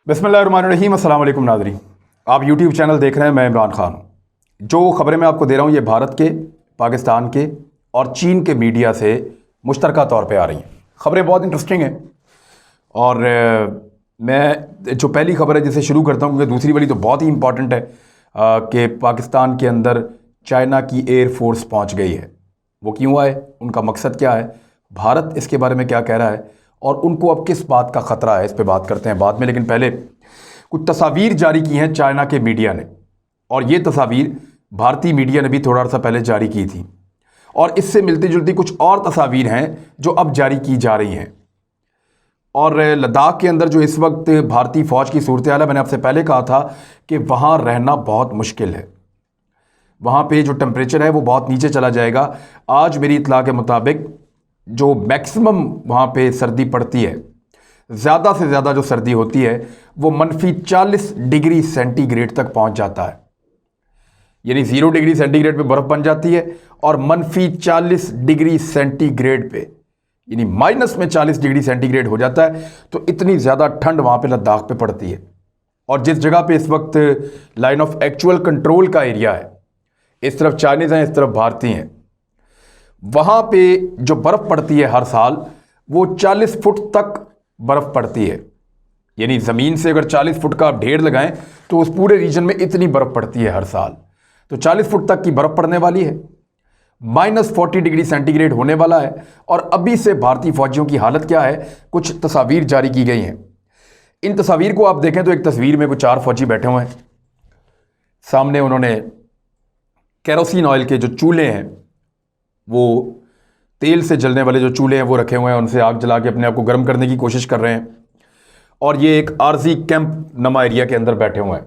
बिस्मिल्लाहिर्रहमानिर्रहीम। अस्सलाम वालेकुम नाज़रीन, आप यूट्यूब चैनल देख रहे हैं। मैं इमरान खान हूँ। जो ख़बरें मैं आपको दे रहा हूँ ये भारत के, पाकिस्तान के और चीन के मीडिया से मुश्तरका तौर पे आ रही हैं। ख़बरें बहुत इंटरेस्टिंग हैं और मैं जो पहली ख़बर है जिसे शुरू करता हूँ क्योंकि दूसरी वाली तो बहुत ही इंपॉर्टेंट है कि पाकिस्तान के अंदर चाइना की एयर फोर्स पहुँच गई है। वो क्यों आए, उनका मकसद क्या है, भारत इसके बारे में क्या कह रहा है और उनको अब किस बात का ख़तरा है, इस पे बात करते हैं बाद में। लेकिन पहले कुछ तस्वीर जारी की हैं चाइना के मीडिया ने, और ये तस्वीर भारतीय मीडिया ने भी थोड़ा सा पहले जारी की थी, और इससे मिलती जुलती कुछ और तस्वीर हैं जो अब जारी की जा रही हैं। और लद्दाख के अंदर जो इस वक्त भारतीय फ़ौज की सूरत हाल है, मैंने आपसे पहले कहा था कि वहाँ रहना बहुत मुश्किल है। वहाँ पे जो टेम्परेचर है वो बहुत नीचे चला जाएगा। आज मेरी इत्तला के मुताबिक जो मैक्सिमम वहाँ पे सर्दी पड़ती है, ज़्यादा से ज़्यादा जो सर्दी होती है वो -40 डिग्री सेंटीग्रेड तक पहुँच जाता है। यानी 0 डिग्री सेंटीग्रेड पे बर्फ़ बन जाती है और -40 डिग्री सेंटीग्रेड पे यानी -40 डिग्री सेंटीग्रेड हो जाता है। तो इतनी ज़्यादा ठंड वहाँ पे लद्दाख पे पड़ती है। और जिस जगह पे इस वक्त लाइन ऑफ एक्चुअल कंट्रोल का एरिया है, इस तरफ चाइनीज़ हैं, इस तरफ भारतीय हैं, वहाँ पे जो बर्फ़ पड़ती है हर साल वो 40 फुट तक बर्फ़ पड़ती है। यानी ज़मीन से अगर 40 फुट का आप ढेर लगाएं तो उस पूरे रीजन में इतनी बर्फ़ पड़ती है हर साल। तो 40 फुट तक की बर्फ़ पड़ने वाली है, -40 डिग्री सेंटीग्रेड होने वाला है। और अभी से भारतीय फौजियों की हालत क्या है, कुछ तस्वीर जारी की गई हैं। इन तस्वीर को आप देखें तो एक तस्वीर में कुछ 4 फौजी बैठे हुए हैं। सामने उन्होंने केरोसिन ऑयल के जो चूल्हे हैं, वो तेल से जलने वाले जो चूल्हे हैं वो रखे हुए हैं, उनसे आग जला के अपने आप को गर्म करने की कोशिश कर रहे हैं। और ये एक आरजी कैंप नमा एरिया के अंदर बैठे हुए हैं।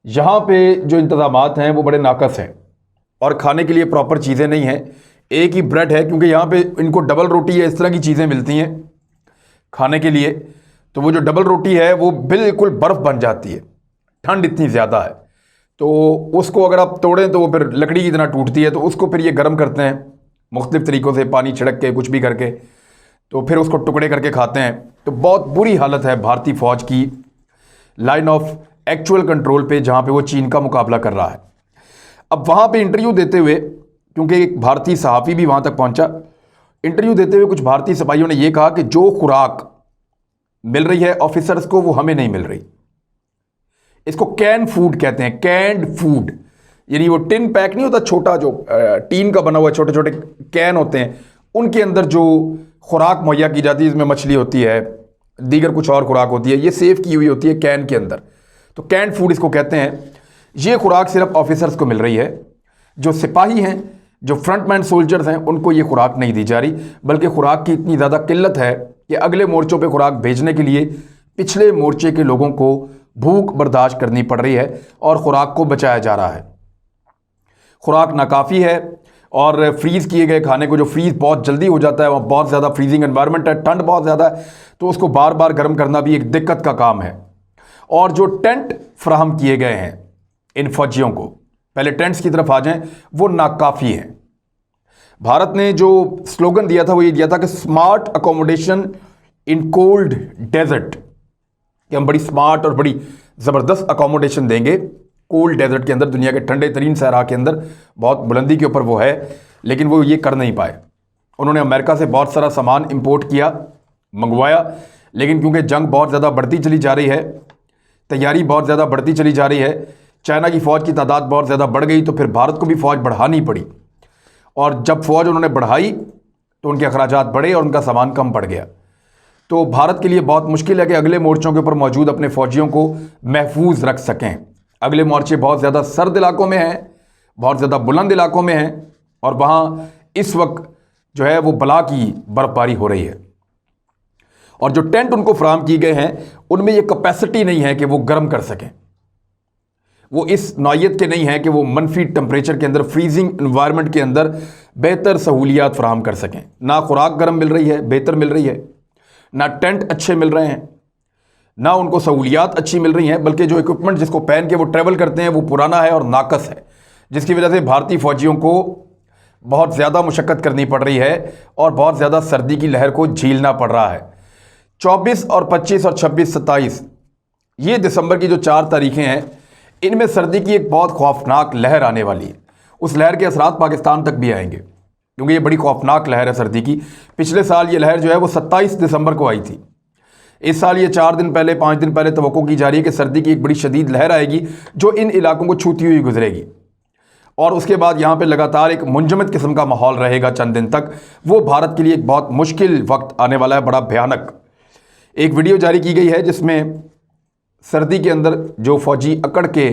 यहाँ पे जो इंतज़ामात हैं वो बड़े नाकस हैं और खाने के लिए प्रॉपर चीज़ें नहीं हैं। एक ही ब्रेड है क्योंकि यहाँ पे इनको डबल रोटी या इस तरह की चीज़ें मिलती हैं खाने के लिए। तो वो जो डबल रोटी है वो बिल्कुल बर्फ़ बन जाती है, ठंड इतनी ज़्यादा है। तो उसको अगर आप तोड़ें तो वो फिर लकड़ी की तरह टूटती है। तो उसको फिर ये गर्म करते हैं मुख्तलिफ़ तरीक़ों से, पानी छिड़क के, कुछ भी करके, तो फिर उसको टुकड़े करके खाते हैं। तो बहुत बुरी हालत है भारतीय फ़ौज की लाइन ऑफ एक्चुअल कंट्रोल पे, जहाँ पे वो चीन का मुकाबला कर रहा है। अब वहाँ पे इंटरव्यू देते हुए, क्योंकि एक भारतीय सहाफ़ी भी वहाँ तक पहुँचा, इंटरव्यू देते हुए कुछ भारतीय सिपाहियों ने ये कहा कि जो खुराक मिल रही है ऑफिसर्स को वो हमें नहीं मिल रही। इसको कैन फूड कहते हैं, कैंड फूड। यानी वो टिन पैक नहीं होता छोटा, जो टीन का बना हुआ छोटे छोटे कैन होते हैं, उनके अंदर जो खुराक मुहैया की जाती है, इसमें मछली होती है, दीगर कुछ और खुराक होती है, ये सेव की हुई होती है कैन के अंदर। तो कैंड फूड इसको कहते हैं। ये खुराक सिर्फ ऑफिसर्स को मिल रही है। जो सिपाही हैं, जो फ्रंटमैन सोल्जर्स हैं, उनको ये खुराक नहीं दी जा रही। बल्कि खुराक की इतनी ज़्यादा किल्लत है कि अगले मोर्चों पर खुराक भेजने के लिए पिछले मोर्चे के लोगों को भूख बर्दाश्त करनी पड़ रही है और खुराक को बचाया जा रहा है। खुराक नाकाफ़ी है और फ्रीज़ किए गए खाने को, जो फ्रीज़ बहुत जल्दी हो जाता है, वहाँ बहुत ज़्यादा फ्रीजिंग एनवायरनमेंट है, ठंड बहुत ज़्यादा है, तो उसको बार बार गर्म करना भी एक दिक्कत का काम है। और जो टेंट फ्राहम किए गए हैं इन फौजियों को, पहले टेंट्स की तरफ आ जाएं, वो नाकाफ़ी हैं। भारत ने जो स्लोगन दिया था वो ये दिया था कि smart accommodation in cold desert, कि हम बड़ी स्मार्ट और बड़ी ज़बरदस्त अकोमोडेशन देंगे कोल्ड डेजर्ट के अंदर, दुनिया के ठंडे तरीन सहरा के अंदर, बहुत बुलंदी के ऊपर वो है, लेकिन वो ये कर नहीं पाए। उन्होंने अमेरिका से बहुत सारा सामान इंपोर्ट किया, मंगवाया, लेकिन क्योंकि जंग बहुत ज़्यादा बढ़ती चली जा रही है, तैयारी बहुत ज़्यादा बढ़ती चली जा रही है, चाइना की फ़ौज की तादाद बहुत ज़्यादा बढ़ गई, तो फिर भारत को भी फ़ौज बढ़ानी पड़ी। और जब फ़ौज उन्होंने बढ़ाई तो उनके अखराजात बढ़े और उनका सामान कम पड़ गया। तो भारत के लिए बहुत मुश्किल है कि अगले मोर्चों के ऊपर मौजूद अपने फ़ौजियों को महफूज रख सकें। अगले मोर्चे बहुत ज़्यादा सर्द इलाकों में हैं, बहुत ज़्यादा बुलंद इलाकों में हैं, और वहाँ इस वक्त जो है वो बला की बर्फबारी हो रही है। और जो टेंट उनको फराहम किए गए हैं उनमें ये कैपेसिटी नहीं है कि वो गर्म कर सकें। वो इस नौयत के नहीं है कि वो मनफी टेम्परेचर के अंदर, फ्रीजिंग एनवायरनमेंट के अंदर बेहतर सहूलियात फराहम कर सकें। ना खुराक गर्म मिल रही है, बेहतर मिल रही है, ना टेंट अच्छे मिल रहे हैं, ना उनको सहूलियात अच्छी मिल रही हैं, बल्कि जो इक्विपमेंट जिसको पहन के वो ट्रैवल करते हैं वो पुराना है और नाकस है, जिसकी वजह से भारतीय फ़ौजियों को बहुत ज़्यादा मुशक्क़त करनी पड़ रही है और बहुत ज़्यादा सर्दी की लहर को झेलना पड़ रहा है। 24 और 25 और 26, 27 ये दिसंबर की जो 4 तारीखें हैं, इनमें सर्दी की एक बहुत खौफनाक लहर आने वाली है। उस लहर के असरात पाकिस्तान तक भी आएंगे, क्योंकि ये बड़ी खौफनाक लहर है सर्दी की। पिछले साल ये लहर जो है वो 27 दिसंबर को आई थी। इस साल ये 4 दिन पहले 5 दिन पहले तवक्को की जा रही है कि सर्दी की एक बड़ी शदीद लहर आएगी जो इन इलाकों को छूती हुई गुजरेगी, और उसके बाद यहाँ पे लगातार एक मुंजमद किस्म का माहौल रहेगा चंद दिन तक। वो भारत के लिए एक बहुत मुश्किल वक्त आने वाला है, बड़ा भयानक। एक वीडियो जारी की गई है जिसमें सर्दी के अंदर जो फौजी अकड़ के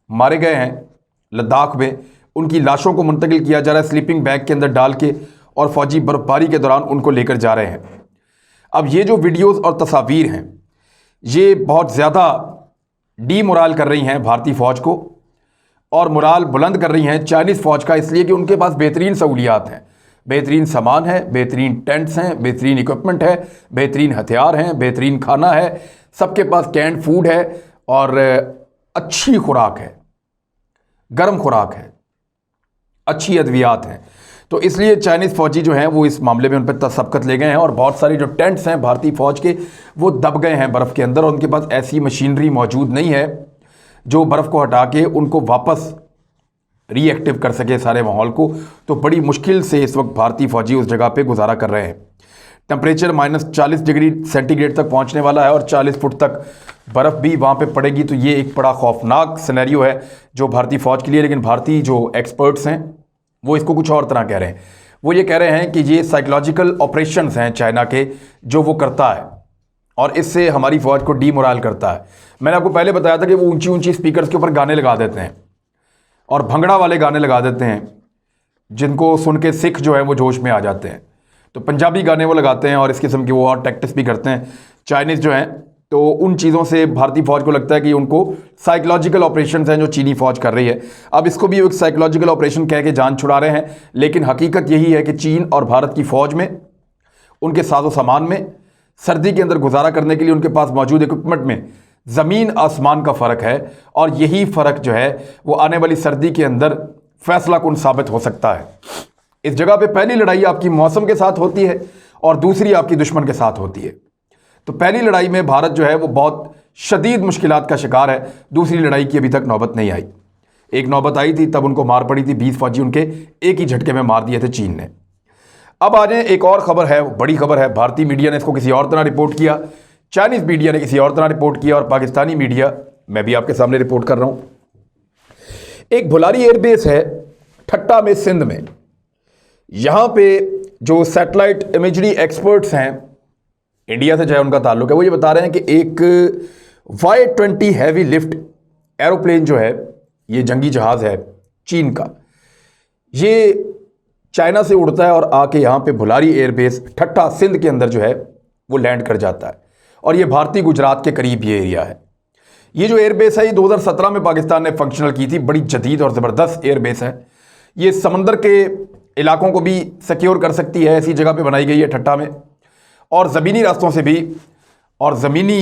मारे गए हैं लद्दाख में, उनकी लाशों को मुंतकिल किया जा रहा है स्लीपिंग बैग के अंदर डाल के, और फौजी बर्फबारी के दौरान उनको लेकर जा रहे हैं। अब ये जो वीडियोस और तस्वीर हैं ये बहुत ज़्यादा डीमोरल कर रही हैं भारतीय फ़ौज को, और मोराल बुलंद कर रही हैं चाइनीज़ फ़ौज का, इसलिए कि उनके पास बेहतरीन सहूलियात हैं, बेहतरीन सामान है, बेहतरीन टेंट्स हैं, बेहतरीन इक्विपमेंट है, बेहतरीन हथियार हैं, बेहतरीन खाना है, सबके पास कैंड फूड है और अच्छी खुराक है, गर्म खुराक है, अच्छी अद्वियात हैं। तो इसलिए चाइनीज़ फ़ौजी जो हैं वो इस मामले में उन पर सबकत ले गए हैं, और बहुत सारे जो टेंट्स हैं भारतीय फ़ौज के वो दब गए हैं बर्फ़ के अंदर, और उनके पास ऐसी मशीनरी मौजूद नहीं है जो बर्फ़ को हटा के उनको वापस रीएक्टिव कर सके सारे माहौल को। तो बड़ी मुश्किल से इस वक्त भारतीय फ़ौजी उस जगह पे गुजारा कर रहे हैं। टेम्परेचर -40 डिग्री सेंटीग्रेड तक पहुंचने वाला है और 40 फुट तक बर्फ़ भी वहाँ पे पड़ेगी। तो ये एक बड़ा खौफनाक सिनेरियो है जो भारतीय फ़ौज के लिए। लेकिन भारतीय जो एक्सपर्ट्स हैं वो इसको कुछ और तरह कह रहे हैं। वो ये कह रहे हैं कि ये साइकोलॉजिकल ऑपरेशंस हैं चाइना के जो वो करता है, और इससे हमारी फ़ौज को डीमोरल करता है। मैंने आपको पहले बताया था कि वो ऊंची ऊंची स्पीकर्स के ऊपर गाने लगा देते हैं और भंगड़ा वाले गाने लगा देते हैं, जिनको सुन के सिख जो है वो जोश में आ जाते हैं। तो पंजाबी गाने वो लगाते हैं और इस किस्म की वो और टैक्टिक्स भी करते हैं चाइनीज़ जो हैं। तो उन चीज़ों से भारतीय फ़ौज को लगता है कि उनको साइकोलॉजिकल ऑपरेशंस हैं जो चीनी फ़ौज कर रही है। अब इसको भी एक साइकोलॉजिकल ऑपरेशन कह के जान छुड़ा रहे हैं, लेकिन हकीकत यही है कि चीन और भारत की फ़ौज में, उनके साजो सामान में, सर्दी के अंदर गुजारा करने के लिए उनके पास मौजूद इक्विपमेंट में ज़मीन आसमान का फ़र्क है। और यही फ़र्क जो है वो आने वाली सर्दी के अंदर फैसला कुन साबित हो सकता है। इस जगह पे पहली लड़ाई आपकी मौसम के साथ होती है और दूसरी आपकी दुश्मन के साथ होती है। तो पहली लड़ाई में भारत जो है वो बहुत शदीद मुश्किलात का शिकार है, दूसरी लड़ाई की अभी तक नौबत नहीं आई। एक नौबत आई थी तब उनको मार पड़ी थी, 20 फौजी उनके एक ही झटके में मार दिए थे चीन ने। अब आ जाए, एक और खबर है, बड़ी खबर है। भारतीय मीडिया ने इसको किसी और तरह रिपोर्ट किया, चाइनीज़ मीडिया ने किसी और तरह रिपोर्ट किया, और पाकिस्तानी मीडिया, मैं भी आपके सामने रिपोर्ट कर रहा हूँ। एक भुलारी एयरबेस है ठट्टा में, सिंध में। यहाँ पे जो सैटेलाइट इमेजरी एक्सपर्ट्स हैं, इंडिया से चाहे उनका ताल्लुक है, वो ये बता रहे हैं कि एक Y-20 हैवी लिफ्ट एरोप्लेन जो है, ये जंगी जहाज़ है चीन का, ये चाइना से उड़ता है और आके यहाँ पे भुलारी एयरबेस ठट्टा सिंध के अंदर जो है वो लैंड कर जाता है। और ये भारतीय गुजरात के करीब ये एरिया है। ये जो एयरबेस है ये 2017 में पाकिस्तान ने फंक्शनल की थी। बड़ी जदीद और ज़बरदस्त एयरबेस है। ये समंदर के इलाकों को भी सिक्योर कर सकती है, ऐसी जगह पे बनाई गई है ठट्टा में, और ज़मीनी रास्तों से भी और ज़मीनी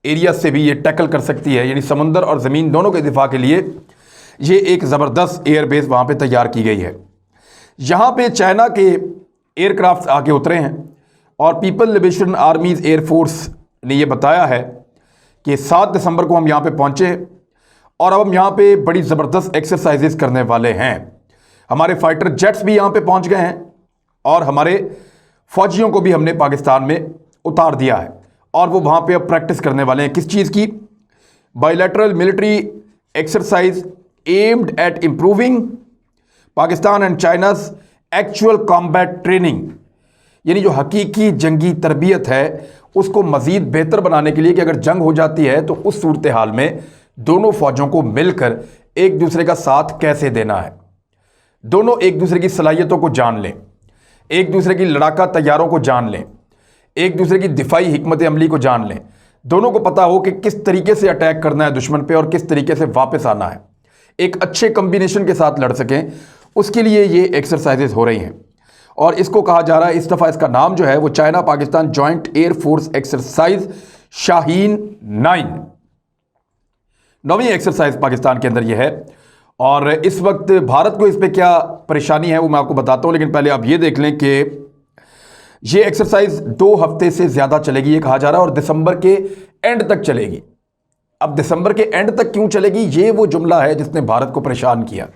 एरिया से भी ये टैकल कर सकती है। यानी समंदर और ज़मीन दोनों के दिफा के लिए ये एक ज़बरदस्त एयरबेस वहाँ पे तैयार की गई है। यहाँ पे चाइना के एयरक्राफ्ट आके उतरे हैं, और पीपल लिबरेशन आर्मीज़ एयरफोर्स ने ये बताया है कि 7 दिसंबर को हम यहाँ पे पहुँचे और अब हम यहाँ पे बड़ी ज़बरदस्त एक्सरसाइजेस करने वाले हैं। हमारे फाइटर जेट्स भी यहाँ पे पहुँच गए हैं और हमारे फौजियों को भी हमने पाकिस्तान में उतार दिया है, और वो वहाँ पे अब प्रैक्टिस करने वाले हैं। किस चीज़ की? Bilateral military exercise aimed at improving Pakistan and China's actual combat training. यानी जो हकीकी जंगी तरबियत है उसको मज़ीद बेहतर बनाने के लिए कि अगर जंग हो जाती है तो उस सूरत हाल में दोनों फ़ौजों को मिलकर एक दूसरे का साथ कैसे देना है, दोनों एक दूसरे की सलाहियतों को जान लें, एक दूसरे की लड़ाका तैयारों को जान लें, एक दूसरे की दिफाई हिकमत अमली को जान लें, दोनों को पता हो कि किस तरीके से अटैक करना है दुश्मन पे और किस तरीके से वापस आना है, एक अच्छे कम्बिनेशन के साथ लड़ सकें। उसके लिए ये एक्सरसाइजेज हो रही हैं, और इसको कहा जा रहा है, इस दफ़ा इसका नाम जो है वो China Pakistan joint air force exercise Shaheen 9, 9वीं एक्सरसाइज पाकिस्तान के अंदर ये है। और इस वक्त भारत को इस पर क्या परेशानी है वो मैं आपको बताता हूँ, लेकिन पहले आप ये देख लें कि ये एक्सरसाइज 2 हफ्ते से ज़्यादा चलेगी, ये कहा जा रहा है, और दिसंबर के एंड तक चलेगी। अब दिसंबर के एंड तक क्यों चलेगी, ये वो जुमला है जिसने भारत को परेशान किया।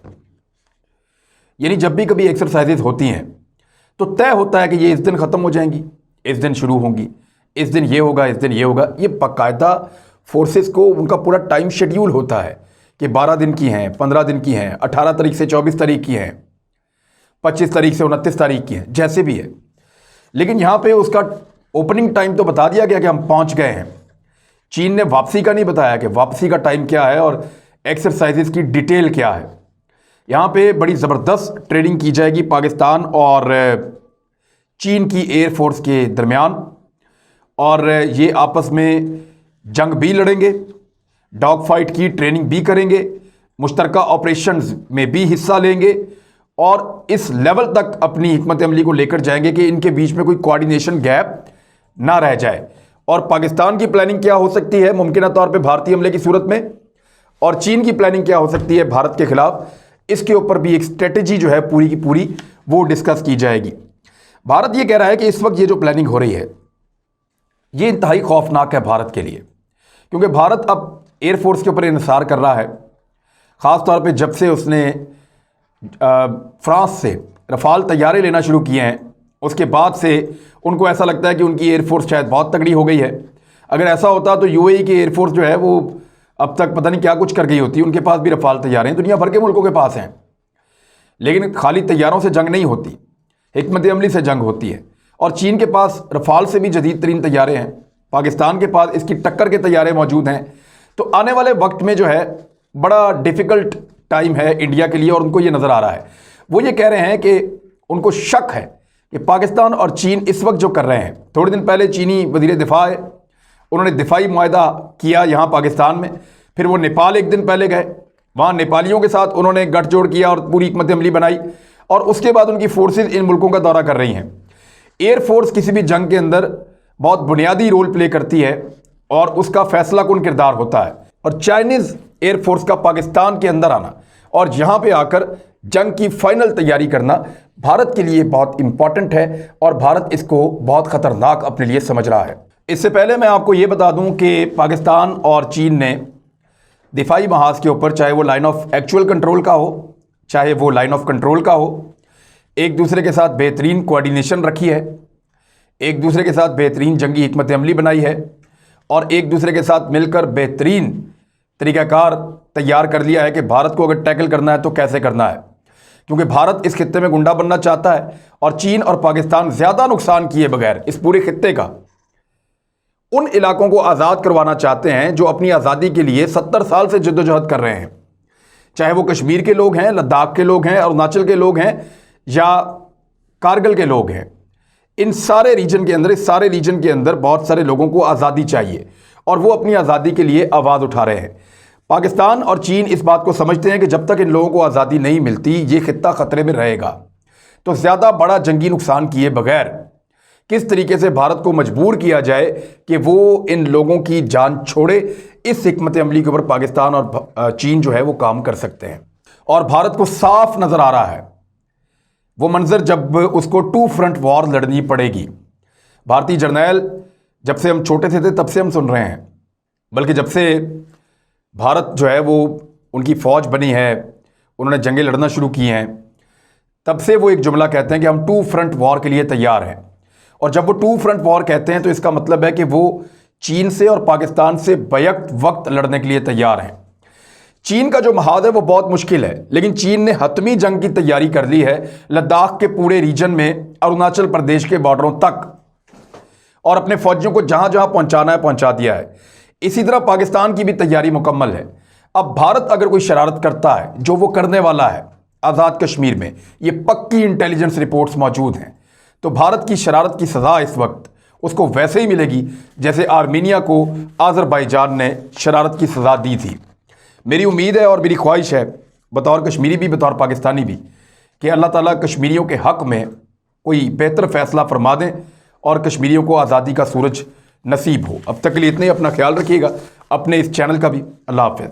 यानी जब भी कभी एक्सरसाइजेज होती हैं तो तय होता है कि ये इस दिन ख़त्म हो जाएंगी, इस दिन शुरू होंगी, इस दिन ये होगा, इस दिन ये होगा। ये बाकायदा फोर्सेस को उनका पूरा टाइम शेड्यूल होता है कि 12 दिन की हैं, 15 दिन की हैं, 18 तारीख से 24 तारीख की हैं, 25 तारीख से 29 तारीख की हैं, जैसे भी है। लेकिन यहाँ पे उसका ओपनिंग टाइम तो बता दिया गया कि हम पहुँच गए हैं। चीन ने वापसी का नहीं बताया कि वापसी का टाइम क्या है और एक्सरसाइजेज की डिटेल क्या है। यहाँ पे बड़ी ज़बरदस्त ट्रेनिंग की जाएगी पाकिस्तान और चीन की एयरफोर्स के दरमियान, और ये आपस में जंग भी लड़ेंगे, डॉग फाइट की ट्रेनिंग भी करेंगे, मुश्तरका ऑपरेशंस में भी हिस्सा लेंगे और इस लेवल तक अपनी हिकमत अमली को लेकर जाएंगे कि इनके बीच में कोई कोऑर्डिनेशन गैप ना रह जाए। और पाकिस्तान की प्लानिंग क्या हो सकती है मुमकिन तौर पे भारतीय हमले की सूरत में, और चीन की प्लानिंग क्या हो सकती है भारत के खिलाफ, इसके ऊपर भी एक स्ट्रेटजी जो है पूरी की पूरी वो डिस्कस की जाएगी। भारत ये कह रहा है कि इस वक्त ये जो प्लानिंग हो रही है ये इंतहाई खौफनाक है भारत के लिए, क्योंकि भारत अब एयरफोर्स के ऊपर इंहिसार कर रहा है। ख़ास तौर पे जब से उसने फ्रांस से रफ़ाल तैयारे लेना शुरू किए हैं, उसके बाद से उनको ऐसा लगता है कि उनकी एयरफोर्स शायद बहुत तगड़ी हो गई है। अगर ऐसा होता तो यूएई की एयरफोर्स जो है वो अब तक पता नहीं क्या कुछ कर गई होती। उनके पास भी रफ़ाल तैयारे हैं, दुनिया भर के मुल्कों के पास हैं, लेकिन खाली तैयारों से जंग नहीं होती, हिकमत अमली से जंग होती है। और चीन के पास रफ़ाल से भी जदीद तरीन तैयारे हैं, पाकिस्तान के पास इसकी टक्कर के तैयारे मौजूद हैं। तो आने वाले वक्त में जो है बड़ा डिफ़िकल्ट टाइम है इंडिया के लिए, और उनको ये नज़र आ रहा है। वो ये कह रहे हैं कि उनको शक है कि पाकिस्तान और चीन इस वक्त जो कर रहे हैं, थोड़े दिन पहले चीनी वज़ीर दिफा है, उन्होंने दिफाई मुआहदा किया यहाँ पाकिस्तान में, फिर वो नेपाल एक दिन पहले गए, वहाँ नेपालियों के साथ उन्होंने गठजोड़ किया और पूरी हिकमत अमली बनाई, और उसके बाद उनकी फोर्सेज इन मुल्कों का दौरा कर रही हैं। एयरफोर्स किसी भी जंग के अंदर बहुत बुनियादी रोल प्ले करती है और उसका फैसला कुन किरदार होता है। और चाइनीज़ एयरफोर्स का पाकिस्तान के अंदर आना और यहाँ पे आकर जंग की फाइनल तैयारी करना भारत के लिए बहुत इंपॉर्टेंट है, और भारत इसको बहुत ख़तरनाक अपने लिए समझ रहा है। इससे पहले मैं आपको ये बता दूं कि पाकिस्तान और चीन ने दिफाई महाज के ऊपर, चाहे वो लाइन ऑफ एक्चुअल कंट्रोल का हो, चाहे वो लाइन ऑफ कंट्रोल का हो, एक दूसरे के साथ बेहतरीन कोऑर्डिनेशन रखी है, एक दूसरे के साथ बेहतरीन जंगी हिकमत अमली बनाई है, और एक दूसरे के साथ मिलकर बेहतरीन तरीक़ाकार तैयार कर लिया है कि भारत को अगर टैकल करना है तो कैसे करना है। क्योंकि भारत इस खित्ते में गुंडा बनना चाहता है और चीन और पाकिस्तान ज़्यादा नुकसान किए बगैर इस पूरे खित्ते का उन इलाकों को आज़ाद करवाना चाहते हैं जो अपनी आज़ादी के लिए 70 साल से जद्दोजहद कर रहे हैं। चाहे वो कश्मीर के लोग हैं, लद्दाख के लोग हैं, अरुणाचल के लोग हैं, या कारगिल के लोग हैं। इन सारे रीजन के अंदर, इस सारे रीजन के अंदर बहुत सारे लोगों को आज़ादी चाहिए और वो अपनी आज़ादी के लिए आवाज़ उठा रहे हैं। पाकिस्तान और चीन इस बात को समझते हैं कि जब तक इन लोगों को आज़ादी नहीं मिलती ये खित्ता ख़तरे में रहेगा। तो ज़्यादा बड़ा जंगी नुकसान किए बगैर किस तरीके से भारत को मजबूर किया जाए कि वो इन लोगों की जान छोड़े, इस हिकमत अमली के ऊपर पाकिस्तान और चीन जो है वो काम कर सकते हैं। और भारत को साफ नज़र आ रहा है वो मंजर जब उसको 2 फ्रंट वॉर लड़नी पड़ेगी। भारतीय जर्नैल जब से हम छोटे से थे तब से हम सुन रहे हैं, बल्कि जब से भारत जो है वो उनकी फ़ौज बनी है, उन्होंने जंगें लड़ना शुरू की हैं, तब से वो एक जुमला कहते हैं कि हम 2 फ्रंट वॉर के लिए तैयार हैं। और जब वो 2 फ्रंट वॉर कहते हैं तो इसका मतलब है कि वो चीन से और पाकिस्तान से बैक वक्त लड़ने के लिए तैयार हैं। चीन का जो महाद है वो बहुत मुश्किल है, लेकिन चीन ने हतमी जंग की तैयारी कर ली है लद्दाख के पूरे रीजन में, अरुणाचल प्रदेश के बॉर्डरों तक, और अपने फौजियों को जहां जहां पहुंचाना है पहुंचा दिया है। इसी तरह पाकिस्तान की भी तैयारी मुकम्मल है। अब भारत अगर कोई शरारत करता है, जो वो करने वाला है आज़ाद कश्मीर में, ये पक्की इंटेलिजेंस रिपोर्ट्स मौजूद हैं, तो भारत की शरारत की सज़ा इस वक्त उसको वैसे ही मिलेगी जैसे आर्मीनिया को आज़रबाईजान ने शरारत की सज़ा दी थी। मेरी उम्मीद है और मेरी ख्वाहिश है बतौर कश्मीरी भी बतौर पाकिस्तानी भी कि अल्लाह ताला कश्मीरियों के हक़ में कोई बेहतर फ़ैसला फरमा दें और कश्मीरियों को आज़ादी का सूरज नसीब हो। अब तक के लिए इतने, अपना ख्याल रखिएगा, अपने इस चैनल का भी। अल्लाह हाफ़िज़।